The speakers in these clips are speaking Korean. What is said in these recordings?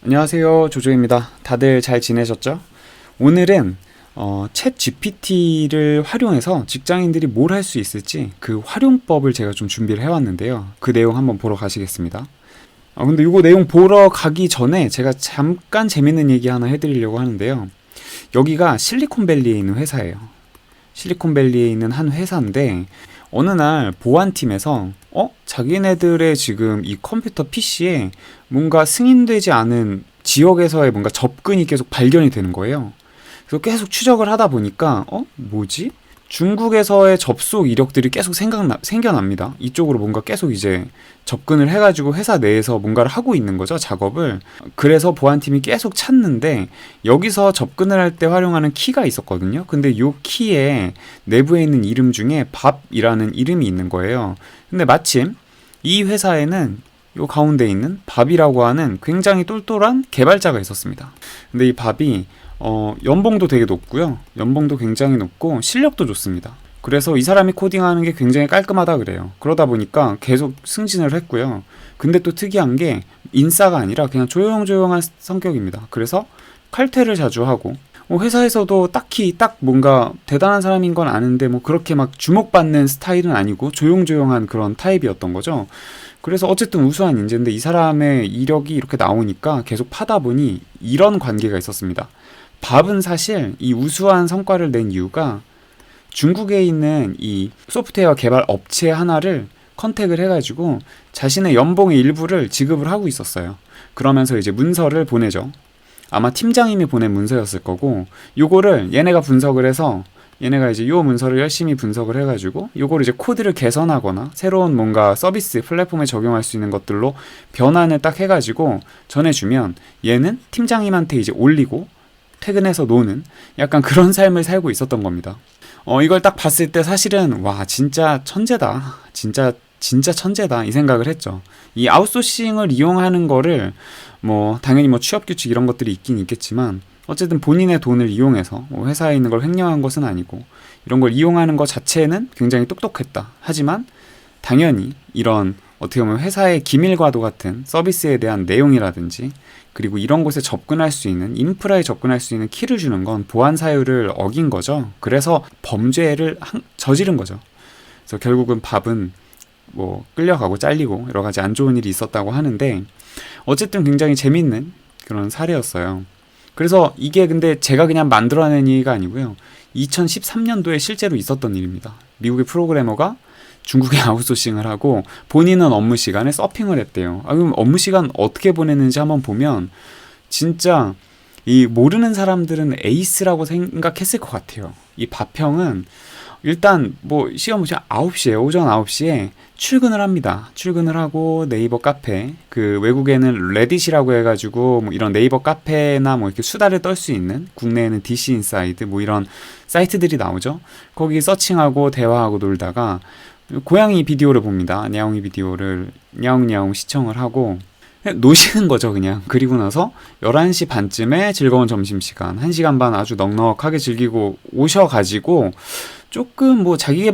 안녕하세요, 조조입니다. 다들 잘 지내셨죠? 오늘은 챗 GPT를 활용해서 직장인들이 뭘 할 수 있을지 그 활용법을 제가 좀 준비를 해왔는데요. 그 내용 한번 보러 가시겠습니다. 근데 이거 내용 보러 가기 전에 제가 잠깐 재밌는 얘기 하나 해드리려고 하는데요. 여기가 실리콘밸리에 있는 회사예요. 실리콘밸리에 있는 한 회사인데 어느 날 보안팀에서 자기네들의 지금 이 컴퓨터 PC에 뭔가 승인되지 않은 지역에서의 뭔가 접근이 계속 발견이 되는 거예요. 그래서 계속 추적을 하다 보니까 뭐지? 중국에서의 접속 이력들이 계속 생겨납니다. 이쪽으로 뭔가 계속 이제 접근을 해가지고 회사 내에서 뭔가를 하고 있는 거죠, 작업을. 그래서 보안팀이 계속 찾는데 여기서 접근을 할 때 활용하는 키가 있었거든요. 근데 이 키에 내부에 있는 이름 중에 밥이라는 이름이 있는 거예요. 근데 마침 이 회사에는 요 가운데 있는 밥이라고 하는 굉장히 똘똘한 개발자가 있었습니다. 근데 이 밥이 연봉도 되게 높고요. 연봉도 굉장히 높고 실력도 좋습니다. 그래서 이 사람이 코딩하는 게 굉장히 깔끔하다 그래요. 그러다 보니까 계속 승진을 했고요. 근데 또 특이한 게 인싸가 아니라 그냥 조용조용한 성격입니다. 그래서 칼퇴를 자주 하고 회사에서도 딱히 딱 뭔가 대단한 사람인 건 아는데 뭐 그렇게 막 주목받는 스타일은 아니고 조용조용한 그런 타입이었던 거죠. 그래서 어쨌든 우수한 인재인데 이 사람의 이력이 이렇게 나오니까 계속 파다 보니 이런 관계가 있었습니다. 밥은 사실 이 우수한 성과를 낸 이유가 중국에 있는 이 소프트웨어 개발 업체 하나를 컨택을 해가지고 자신의 연봉의 일부를 지급을 하고 있었어요. 그러면서 이제 문서를 보내죠. 아마 팀장님이 보낸 문서였을 거고 요거를 얘네가 분석을 해서 얘네가 이제 요 문서를 열심히 분석을 해가지고 요거를 이제 코드를 개선하거나 새로운 뭔가 서비스 플랫폼에 적용할 수 있는 것들로 변환을 딱 해가지고 전해주면 얘는 팀장님한테 이제 올리고 퇴근해서 노는 약간 그런 삶을 살고 있었던 겁니다. 이걸 딱 봤을 때 사실은 와 진짜 천재다. 진짜 천재다 이 생각을 했죠. 이 아웃소싱을 이용하는 거를 뭐 당연히 뭐 취업 규칙 이런 것들이 있긴 있겠지만 어쨌든 본인의 돈을 이용해서 회사에 있는 걸 횡령한 것은 아니고 이런 걸 이용하는 것 자체는 굉장히 똑똑했다. 하지만 당연히 이런 어떻게 보면 회사의 기밀과도 같은 서비스에 대한 내용이라든지 그리고 이런 곳에 접근할 수 있는 인프라에 접근할 수 있는 키를 주는 건 보안 사유를 어긴 거죠. 그래서 범죄를 저지른 거죠. 그래서 결국은 밥은 뭐 끌려가고 잘리고 여러 가지 안 좋은 일이 있었다고 하는데 어쨌든 굉장히 재밌는 그런 사례였어요. 그래서 이게 근데 제가 그냥 만들어낸 얘기가 아니고요. 2013년도에 실제로 있었던 일입니다. 미국의 프로그래머가 중국에 아웃소싱을 하고 본인은 업무 시간에 서핑을 했대요. 그럼 업무 시간 어떻게 보냈는지 한번 보면 진짜 이 모르는 사람들은 에이스라고 생각했을 것 같아요. 이 밥형은 일단 뭐 시간 보시면 9시에 오전 9시에 출근을 합니다. 출근을 하고 네이버 카페 그 외국에는 레딧이라고 해가지고 뭐 이런 네이버 카페나 뭐 이렇게 수다를 떨 수 있는 국내에는 DC 인사이드 뭐 이런 사이트들이 나오죠. 거기 서칭하고 대화하고 놀다가 고양이 비디오를 봅니다. 냐옹이 비디오를 냐옹냐옹 시청을 하고 노시는 거죠 그냥. 그리고 나서 11시 반쯤에 즐거운 점심시간 1시간 반 아주 넉넉하게 즐기고 오셔가지고 조금 뭐 자기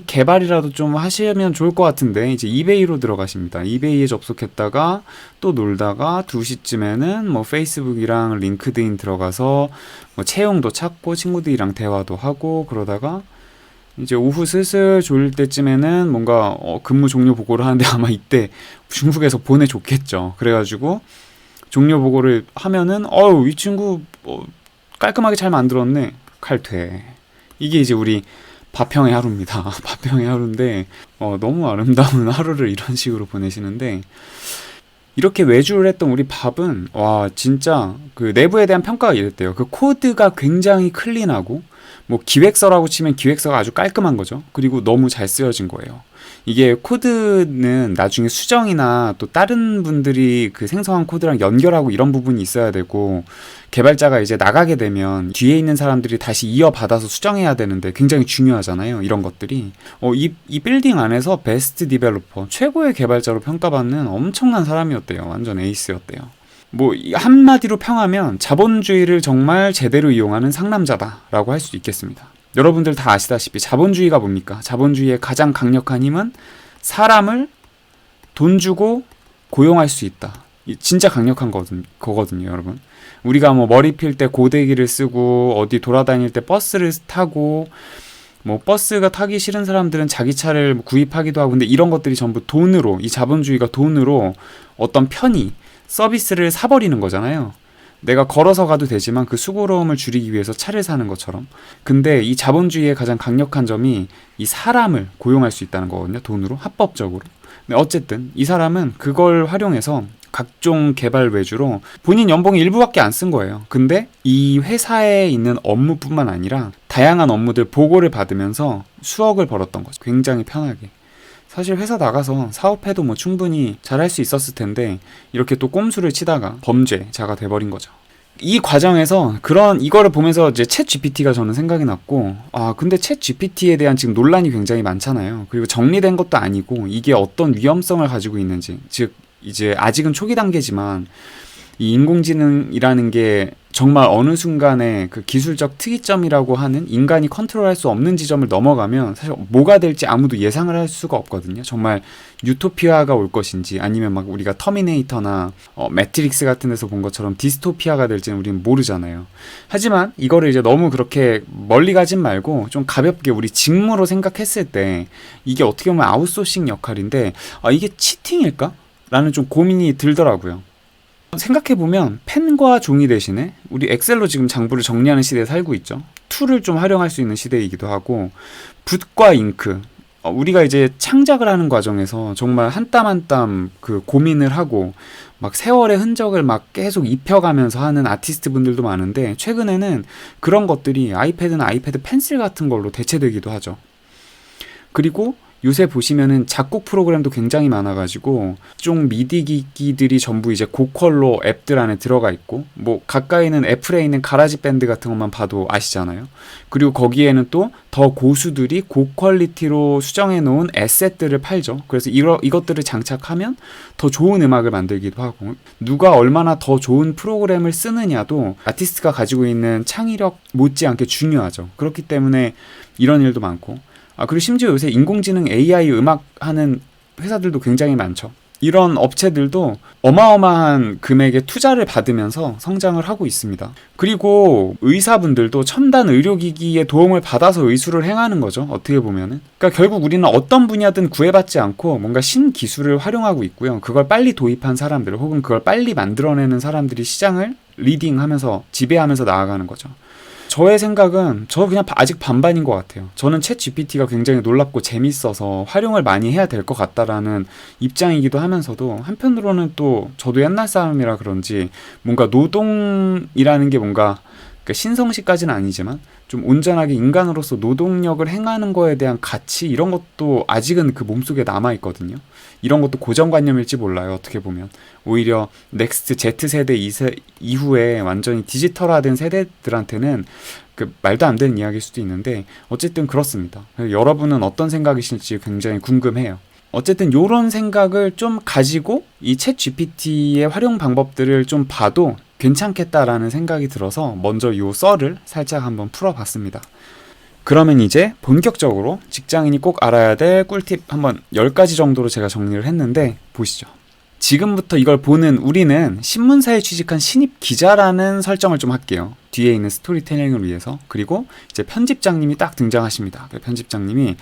개발이라도 좀 하시면 좋을 것 같은데 이제 이베이로 들어가십니다. 이베이에 접속했다가 또 놀다가 2시쯤에는 뭐 페이스북이랑 링크드인 들어가서 뭐 채용도 찾고 친구들이랑 대화도 하고 그러다가 이제 오후 슬슬 졸릴 때쯤에는 뭔가 근무 종료 보고를 하는데 아마 이때 중국에서 보내줬겠죠. 그래가지고 종료 보고를 하면은 이 친구 깔끔하게 잘 만들었네. 칼퇴. 이게 이제 우리 밥형의 하루입니다. 밥형의 하루인데 너무 아름다운 하루를 이런 식으로 보내시는데 이렇게 외주를 했던 우리 밥은 와 진짜 그 내부에 대한 평가가 이랬대요. 그 코드가 굉장히 클린하고 뭐 기획서라고 치면 기획서가 아주 깔끔한 거죠. 그리고 너무 잘 쓰여진 거예요. 이게 코드는 나중에 수정이나 또 다른 분들이 그 생성한 코드랑 연결하고 이런 부분이 있어야 되고 개발자가 이제 나가게 되면 뒤에 있는 사람들이 다시 이어받아서 수정해야 되는데 굉장히 중요하잖아요. 이런 것들이 이 빌딩 안에서 베스트 디벨로퍼 최고의 개발자로 평가받는 엄청난 사람이었대요. 완전 에이스였대요. 뭐 한마디로 평하면 자본주의를 정말 제대로 이용하는 상남자다라고 할 수 있겠습니다. 여러분들 다 아시다시피 자본주의가 뭡니까? 자본주의의 가장 강력한 힘은 사람을 돈 주고 고용할 수 있다. 진짜 강력한 거거든요, 여러분. 우리가 뭐 머리 필 때 고데기를 쓰고 어디 돌아다닐 때 버스를 타고 뭐 버스가 타기 싫은 사람들은 자기 차를 구입하기도 하고, 근데 이런 것들이 전부 돈으로, 이 자본주의가 돈으로 어떤 편의, 서비스를 사버리는 거잖아요. 내가 걸어서 가도 되지만 그 수고로움을 줄이기 위해서 차를 사는 것처럼. 근데 이 자본주의의 가장 강력한 점이 이 사람을 고용할 수 있다는 거거든요. 돈으로, 합법적으로. 근데 어쨌든 이 사람은 그걸 활용해서 각종 개발 외주로 본인 연봉의 일부밖에 안 쓴 거예요. 근데 이 회사에 있는 업무뿐만 아니라 다양한 업무들 보고를 받으면서 수억을 벌었던 거죠. 굉장히 편하게. 사실 회사 나가서 사업해도 뭐 충분히 잘할 수 있었을 텐데 이렇게 또 꼼수를 치다가 범죄자가 돼버린 거죠. 이 과정에서 이거를 보면서 이제 챗 GPT가 저는 생각이 났고, 근데 챗 GPT에 대한 지금 논란이 굉장히 많잖아요. 그리고 정리된 것도 아니고 이게 어떤 위험성을 가지고 있는지, 즉 이제 아직은 초기 단계지만 이 인공지능이라는 게 정말 어느 순간에 그 기술적 특이점이라고 하는 인간이 컨트롤할 수 없는 지점을 넘어가면 사실 뭐가 될지 아무도 예상을 할 수가 없거든요. 정말 유토피아가 올 것인지 아니면 막 우리가 터미네이터나 매트릭스 같은 데서 본 것처럼 디스토피아가 될지는 우리는 모르잖아요. 하지만 이거를 이제 너무 그렇게 멀리 가진 말고 좀 가볍게 우리 직무로 생각했을 때 이게 어떻게 보면 아웃소싱 역할인데 이게 치팅일까? 라는 좀 고민이 들더라고요. 생각해보면 펜과 종이 대신에 우리 엑셀로 지금 장부를 정리하는 시대에 살고 있죠. 툴을 좀 활용할 수 있는 시대이기도 하고, 붓과 잉크, 우리가 이제 창작을 하는 과정에서 정말 한 땀 한 땀 그 고민을 하고 막 세월의 흔적을 막 계속 입혀가면서 하는 아티스트 분들도 많은데, 최근에는 그런 것들이 아이패드나 아이패드 펜슬 같은 걸로 대체되기도 하죠. 그리고 요새 보시면은 작곡 프로그램도 굉장히 많아가지고 좀 미디 기기들이 전부 이제 고퀄로 앱들 안에 들어가 있고, 뭐 가까이는 애플에 있는 가라지 밴드 같은 것만 봐도 아시잖아요. 그리고 거기에는 또 더 고수들이 고퀄리티로 수정해 놓은 에셋들을 팔죠. 그래서 이것들을 장착하면 더 좋은 음악을 만들기도 하고, 누가 얼마나 더 좋은 프로그램을 쓰느냐도 아티스트가 가지고 있는 창의력 못지않게 중요하죠. 그렇기 때문에 이런 일도 많고, 그리고 심지어 요새 인공지능 AI 음악 하는 회사들도 굉장히 많죠. 이런 업체들도 어마어마한 금액의 투자를 받으면서 성장을 하고 있습니다. 그리고 의사분들도 첨단 의료기기의 도움을 받아서 의술을 행하는 거죠. 어떻게 보면은. 그러니까 결국 우리는 어떤 분야든 구애받지 않고 뭔가 신기술을 활용하고 있고요. 그걸 빨리 도입한 사람들 혹은 그걸 빨리 만들어내는 사람들이 시장을 리딩하면서 지배하면서 나아가는 거죠. 저의 생각은 저 그냥 아직 반반인 것 같아요. 저는 챗 GPT가 굉장히 놀랍고 재밌어서 활용을 많이 해야 될 것 같다라는 입장이기도 하면서도, 한편으로는 또 저도 옛날 사람이라 그런지 뭔가 노동이라는 게 뭔가 신성시까지는 아니지만 좀 온전하게 인간으로서 노동력을 행하는 거에 대한 가치, 이런 것도 아직은 그 몸속에 남아있거든요. 이런 것도 고정관념일지 몰라요. 어떻게 보면 오히려 넥스트 Z세대 이후에 완전히 디지털화된 세대들한테는 그 말도 안 되는 이야기일 수도 있는데, 어쨌든 그렇습니다. 여러분은 어떤 생각이실지 굉장히 궁금해요. 어쨌든 이런 생각을 좀 가지고 이 챗 GPT의 활용 방법들을 좀 봐도 괜찮겠다라는 생각이 들어서 먼저 이 썰을 살짝 한번 풀어봤습니다. 그러면 이제 본격적으로 직장인이 꼭 알아야 될 꿀팁 한번 10가지 정도로 제가 정리를 했는데 보시죠. 지금부터 이걸 보는 우리는 신문사에 취직한 신입 기자라는 설정을 좀 할게요. 뒤에 있는 스토리텔링을 위해서. 그리고 이제 편집장님이 딱 등장하십니다. 편집장님이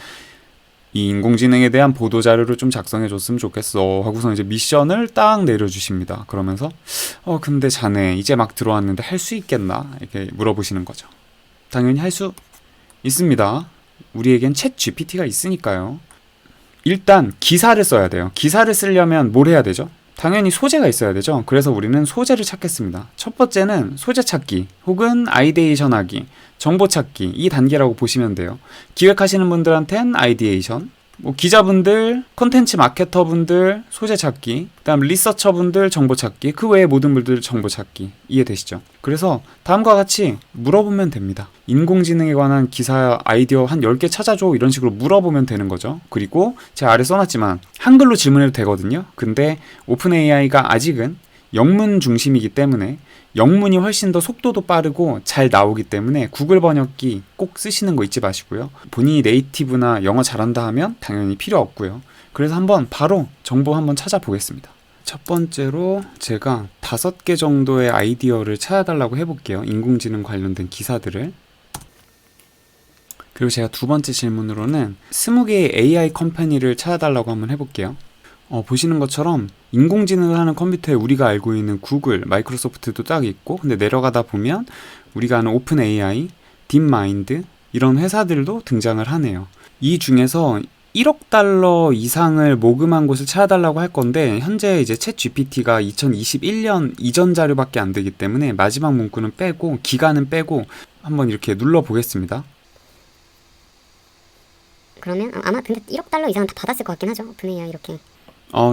이 인공지능에 대한 보도자료를 좀 작성해줬으면 좋겠어 하고서 이제 미션을 딱 내려주십니다. 그러면서 근데 자네 이제 막 들어왔는데 할 수 있겠나? 이렇게 물어보시는 거죠. 당연히 할 수 있습니다. 우리에겐 챗 GPT가 있으니까요. 일단 기사를 써야 돼요. 기사를 쓰려면 뭘 해야 되죠? 당연히 소재가 있어야 되죠. 그래서 우리는 소재를 찾겠습니다. 첫 번째는 소재 찾기 혹은 아이디에이션 하기, 정보 찾기, 이 단계라고 보시면 돼요. 기획하시는 분들한텐 아이디에이션, 뭐 기자분들, 콘텐츠 마케터분들 소재 찾기, 그다음 리서처분들 정보 찾기, 그 외에 모든 분들 정보 찾기. 이해되시죠? 그래서 다음과 같이 물어보면 됩니다. 인공지능에 관한 기사 아이디어 한 10개 찾아줘, 이런 식으로 물어보면 되는 거죠. 그리고 제가 아래 써놨지만 한글로 질문해도 되거든요. 근데 오픈 AI가 아직은 영문 중심이기 때문에 영문이 훨씬 더 속도도 빠르고 잘 나오기 때문에 구글 번역기 꼭 쓰시는 거 잊지 마시고요. 본인이 네이티브나 영어 잘한다 하면 당연히 필요 없고요. 그래서 한번 바로 정보 한번 찾아보겠습니다. 첫 번째로 제가 5개 정도의 아이디어를 찾아달라고 해볼게요. 인공지능 관련된 기사들을. 그리고 제가 두 번째 질문으로는 20개의 AI 컴퍼니를 찾아달라고 한번 해볼게요. 보시는 것처럼 인공지능을 하는 컴퓨터에 우리가 알고 있는 구글, 마이크로소프트도 딱 있고, 근데 내려가다 보면 우리가 아는 오픈 AI, 딥마인드 이런 회사들도 등장을 하네요. 이 중에서 1억 달러 이상을 모금한 곳을 찾아달라고 할 건데, 현재 이제 챗 GPT가 2021년 이전 자료밖에 안 되기 때문에 마지막 문구는 빼고 기간은 빼고 한번 이렇게 눌러 보겠습니다. 그러면 아마 근데 1억 달러 이상은 다 받았을 것 같긴 하죠. 오픈 AI 이렇게.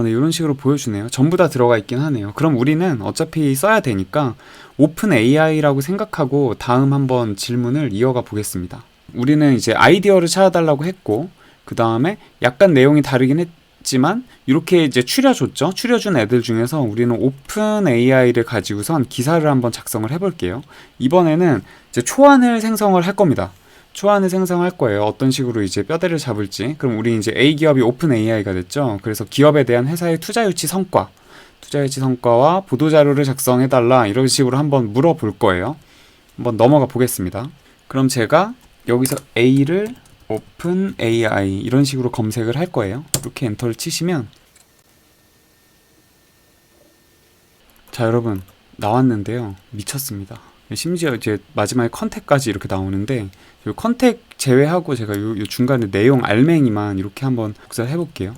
네, 이런 식으로 보여주네요. 전부 다 들어가 있긴 하네요. 그럼 우리는 어차피 써야 되니까 오픈 AI라고 생각하고 다음 한번 질문을 이어가 보겠습니다. 우리는 이제 아이디어를 찾아달라고 했고, 그 다음에 약간 내용이 다르긴 했지만 이렇게 이제 추려줬죠. 추려준 애들 중에서 우리는 오픈 AI를 가지고선 기사를 한번 작성을 해볼게요. 이번에는 이제 초안을 생성을 할 겁니다. 초안을 생성할 거예요. 어떤 식으로 이제 뼈대를 잡을지. 그럼 우리 이제 A 기업이 오픈 AI가 됐죠. 그래서 기업에 대한 회사의 투자 유치 성과와 보도 자료를 작성해 달라, 이런 식으로 한번 물어볼 거예요. 한번 넘어가 보겠습니다. 그럼 제가 여기서 A를 오픈 AI 이런 식으로 검색을 할 거예요. 이렇게 엔터를 치시면, 자 여러분, 나왔는데요. 미쳤습니다. 심지어 이제 마지막에 컨택까지 이렇게 나오는데, 이 컨택 제외하고 제가 요 중간에 내용 알맹이만 이렇게 한번 복사를 해볼게요.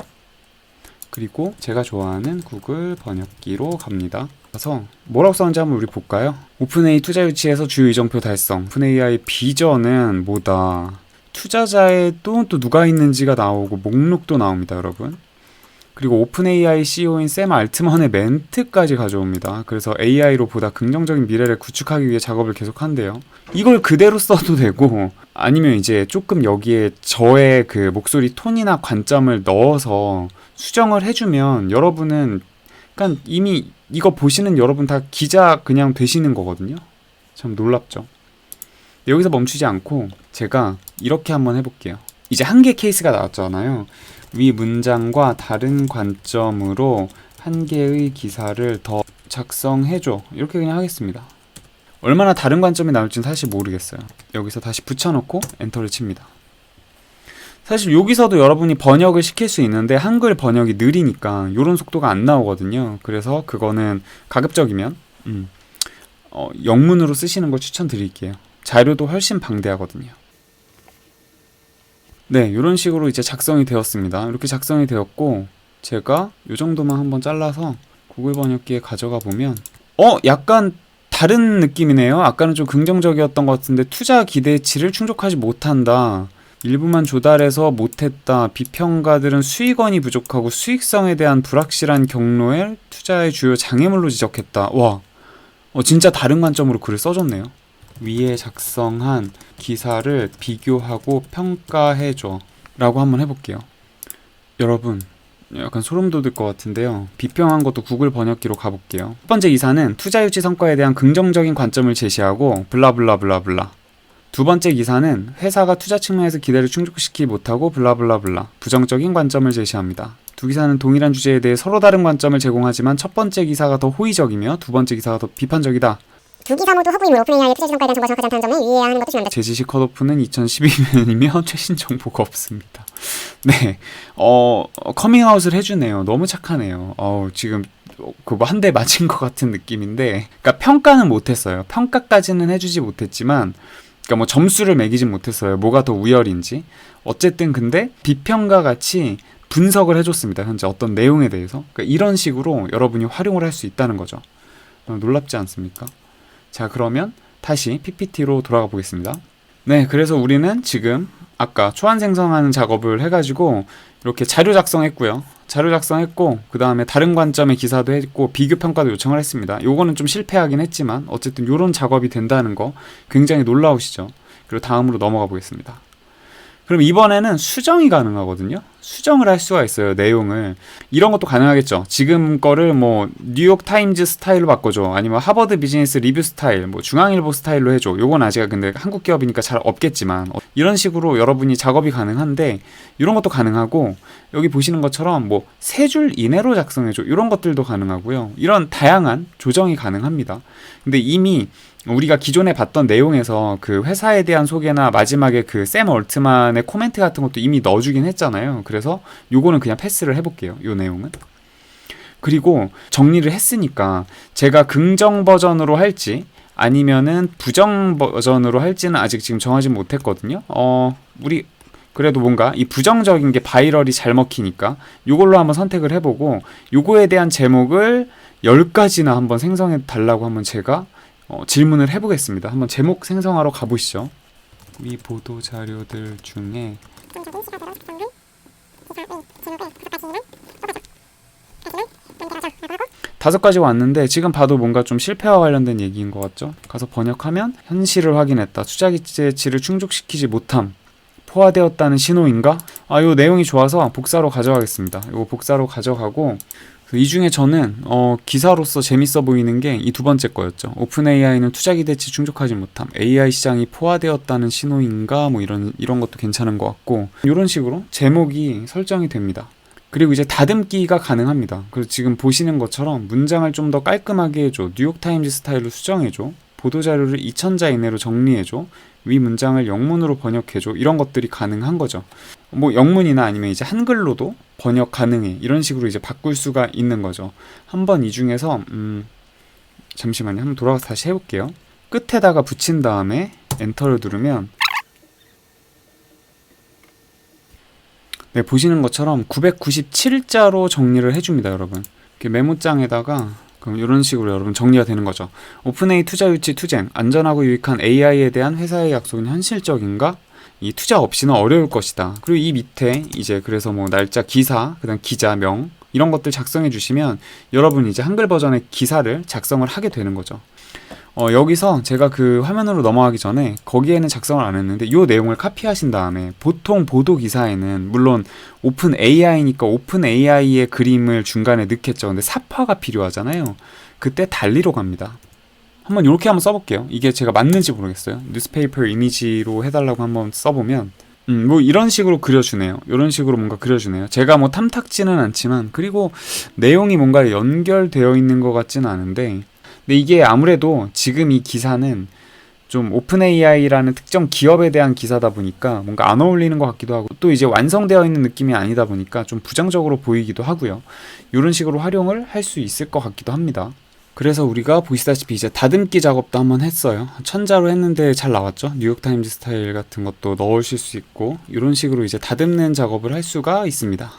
그리고 제가 좋아하는 구글 번역기로 갑니다. 그래서 뭐라고 썼는지 한번 우리 볼까요? 오픈AI 투자 유치에서 주요 이정표 달성. 오픈AI 비전은 뭐다. 투자자에 또 누가 있는지가 나오고 목록도 나옵니다, 여러분. 그리고 오픈AI CEO인 샘 알트먼의 멘트까지 가져옵니다. 그래서 AI로 보다 긍정적인 미래를 구축하기 위해 작업을 계속한대요. 이걸 그대로 써도 되고, 아니면 이제 조금 여기에 저의 그 목소리 톤이나 관점을 넣어서 수정을 해주면 여러분은, 그러니까 이미 이거 보시는 여러분 다 기자 그냥 되시는 거거든요. 참 놀랍죠. 여기서 멈추지 않고 제가 이렇게 한번 해볼게요. 이제 한 개 케이스가 나왔잖아요. 위 문장과 다른 관점으로 한 개의 기사를 더 작성해줘. 이렇게 그냥 하겠습니다. 얼마나 다른 관점이 나올지는 사실 모르겠어요. 여기서 다시 붙여놓고 엔터를 칩니다. 사실 여기서도 여러분이 번역을 시킬 수 있는데 한글 번역이 느리니까 이런 속도가 안 나오거든요. 그래서 그거는 가급적이면 영문으로 쓰시는 걸 추천드릴게요. 자료도 훨씬 방대하거든요. 네, 이런 식으로 이제 작성이 되었습니다. 이렇게 작성이 되었고, 제가 이 정도만 한번 잘라서 구글 번역기에 가져가 보면 약간 다른 느낌이네요. 아까는 좀 긍정적이었던 것 같은데, 투자 기대치를 충족하지 못한다, 일부만 조달해서 못했다, 비평가들은 수익원이 부족하고 수익성에 대한 불확실한 경로에 투자의 주요 장애물로 지적했다. 와, 진짜 다른 관점으로 글을 써줬네요. 위에 작성한 기사를 비교하고 평가해줘 라고 한번 해볼게요. 여러분, 약간 소름 돋을 것 같은데요. 비평한 것도 구글 번역기로 가볼게요. 첫 번째 기사는 투자 유치 성과에 대한 긍정적인 관점을 제시하고 블라블라블라블라. 두 번째 기사는 회사가 투자 측면에서 기대를 충족시키지 못하고 블라블라블라, 부정적인 관점을 제시합니다. 두 기사는 동일한 주제에 대해 서로 다른 관점을 제공하지만 첫 번째 기사가 더 호의적이며 두 번째 기사가 더 비판적이다. 두 기사 모두 허브이물 오픈AI의 투자 성과에 대한 정보가 정확하지 않다는 점을 이해해야 하는 것도 중요합니다. 제 지식 컷오프는 2012년이며 최신 정보가 없습니다. 네, 커밍아웃을 해주네요. 너무 착하네요. 지금 그거 한 대 맞은 것 같은 느낌인데, 그러니까 평가는 못했어요. 평가까지는 해주지 못했지만, 그러니까 뭐 점수를 매기진 못했어요. 뭐가 더 우열인지. 어쨌든 근데 비평가 같이 분석을 해줬습니다. 현재 어떤 내용에 대해서. 그러니까 이런 식으로 여러분이 활용을 할 수 있다는 거죠. 놀랍지 않습니까? 자, 그러면 다시 PPT로 돌아가 보겠습니다. 네, 그래서 우리는 지금 아까 초안 생성하는 작업을 해가지고 이렇게 자료 작성했고요. 자료 작성했고, 그 다음에 다른 관점의 기사도 했고, 비교 평가도 요청을 했습니다. 요거는 좀 실패하긴 했지만 어쨌든 요런 작업이 된다는 거 굉장히 놀라우시죠? 그리고 다음으로 넘어가 보겠습니다. 그럼 이번에는 수정이 가능하거든요. 수정을 할 수가 있어요. 내용을. 이런 것도 가능하겠죠. 지금 거를 뭐 뉴욕 타임즈 스타일로 바꿔줘. 아니면 하버드 비즈니스 리뷰 스타일, 뭐 중앙일보 스타일로 해줘. 요건 아직 근데 한국 기업이니까 잘 없겠지만 이런 식으로 여러분이 작업이 가능한데 이런 것도 가능하고 여기 보시는 것처럼 뭐 3줄 이내로 작성해줘. 이런 것들도 가능하고요. 이런 다양한 조정이 가능합니다. 근데 이미 우리가 기존에 봤던 내용에서 그 회사에 대한 소개나 마지막에 그 샘 얼트만의 코멘트 같은 것도 이미 넣어주긴 했잖아요. 그래서 요거는 그냥 패스를 해볼게요. 요 내용은. 그리고 정리를 했으니까 제가 긍정 버전으로 할지 아니면은 부정 버전으로 할지는 아직 지금 정하지 못했거든요. 우리 그래도 뭔가 이 부정적인 게 바이럴이 잘 먹히니까 요걸로 한번 선택을 해보고 요거에 대한 제목을 10가지나 한번 생성해 달라고 한번 제가 질문을 해보겠습니다. 한번 제목 생성하러 가보시죠. 이 보도 자료들 중에 5가지 왔는데 지금 봐도 뭔가 좀 실패와 관련된 얘기인 것 같죠? 가서 번역하면 현실을 확인했다. 투자 기대치를 충족시키지 못함. 포화되었다는 신호인가? 요 내용이 좋아서 복사로 가져가겠습니다. 이거 복사로 가져가고 이 중에 저는 기사로서 재밌어 보이는 게 이 2번째 거였죠. 오픈 AI는 투자 기대치 충족하지 못함. AI 시장이 포화되었다는 신호인가? 뭐 이런 것도 괜찮은 것 같고 이런 식으로 제목이 설정이 됩니다. 그리고 이제 다듬기가 가능합니다. 그래서 지금 보시는 것처럼 문장을 좀 더 깔끔하게 해줘. 뉴욕타임즈 스타일로 수정해줘. 보도자료를 2000자 이내로 정리해줘. 위 문장을 영문으로 번역해줘. 이런 것들이 가능한 거죠. 뭐 영문이나 아니면 이제 한글로도 번역 가능해. 이런 식으로 이제 바꿀 수가 있는 거죠. 한번 이 중에서 잠시만요. 한번 돌아가서 다시 해볼게요. 끝에다가 붙인 다음에 엔터를 누르면 네, 보시는 것처럼 997자로 정리를 해줍니다, 여러분. 이렇게 메모장에다가 그럼 이런 식으로 여러분 정리가 되는 거죠. 오픈AI 투자 유치 투쟁, 안전하고 유익한 AI에 대한 회사의 약속은 현실적인가? 이 투자 없이는 어려울 것이다. 그리고 이 밑에 이제 그래서 뭐 날짜, 기사, 그다음 기자명 이런 것들 작성해 주시면 여러분이 이제 한글 버전의 기사를 작성을 하게 되는 거죠. 여기서 제가 그 화면으로 넘어가기 전에 거기에는 작성을 안 했는데 이 내용을 카피하신 다음에 보통 보도 기사에는 물론 오픈 AI니까 오픈 AI의 그림을 중간에 넣겠죠. 근데 삽화가 필요하잖아요. 그때 달리로 갑니다. 한번 이렇게 한번 써볼게요. 이게 제가 맞는지 모르겠어요. 뉴스페이퍼 이미지로 해달라고 한번 써보면 뭐 이런 식으로 그려주네요. 이런 식으로 뭔가 그려주네요. 제가 뭐 탐탁지는 않지만 그리고 내용이 뭔가 연결되어 있는 것 같지는 않은데 근데 이게 아무래도 지금 이 기사는 좀 오픈 AI라는 특정 기업에 대한 기사다 보니까 뭔가 안 어울리는 것 같기도 하고 또 이제 완성되어 있는 느낌이 아니다 보니까 좀 부정적으로 보이기도 하고요. 이런 식으로 활용을 할 수 있을 것 같기도 합니다. 그래서 우리가 보시다시피 이제 다듬기 작업도 한번 했어요. 1000자로 했는데 잘 나왔죠. 뉴욕타임즈 스타일 같은 것도 넣으실 수 있고 이런 식으로 이제 다듬는 작업을 할 수가 있습니다.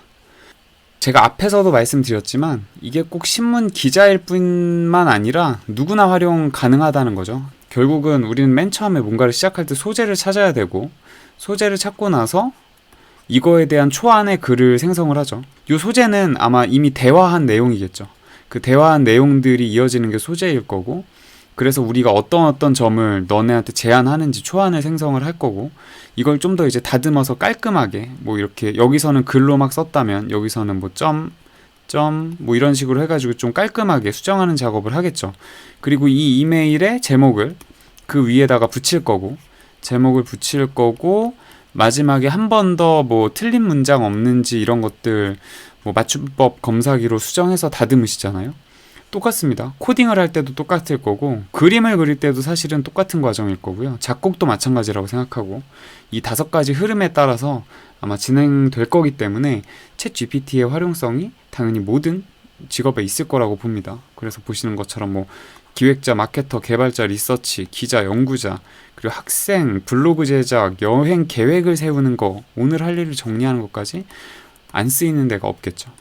제가 앞에서도 말씀드렸지만 이게 꼭 신문 기자일 뿐만 아니라 누구나 활용 가능하다는 거죠. 결국은 우리는 맨 처음에 뭔가를 시작할 때 소재를 찾아야 되고 소재를 찾고 나서 이거에 대한 초안의 글을 생성을 하죠. 이 소재는 아마 이미 대화한 내용이겠죠. 그 대화한 내용들이 이어지는 게 소재일 거고 그래서 우리가 어떤 점을 너네한테 제안하는지 초안을 생성을 할 거고 이걸 좀 더 이제 다듬어서 깔끔하게 뭐 이렇게 여기서는 글로 막 썼다면 여기서는 뭐 점 뭐 이런 식으로 해가지고 좀 깔끔하게 수정하는 작업을 하겠죠. 그리고 이 이메일의 제목을 그 위에다가 붙일 거고 제목을 붙일 거고 마지막에 한 번 더 뭐 틀린 문장 없는지 이런 것들 뭐 맞춤법 검사기로 수정해서 다듬으시잖아요. 똑같습니다. 코딩을 할 때도 똑같을 거고 그림을 그릴 때도 사실은 똑같은 과정일 거고요. 작곡도 마찬가지라고 생각하고 이 5가지 흐름에 따라서 아마 진행될 거기 때문에 챗 GPT의 활용성이 당연히 모든 직업에 있을 거라고 봅니다. 그래서 보시는 것처럼 뭐 기획자, 마케터, 개발자, 리서치, 기자, 연구자, 그리고 학생, 블로그 제작, 여행 계획을 세우는 거, 오늘 할 일을 정리하는 것까지 안 쓰이는 데가 없겠죠.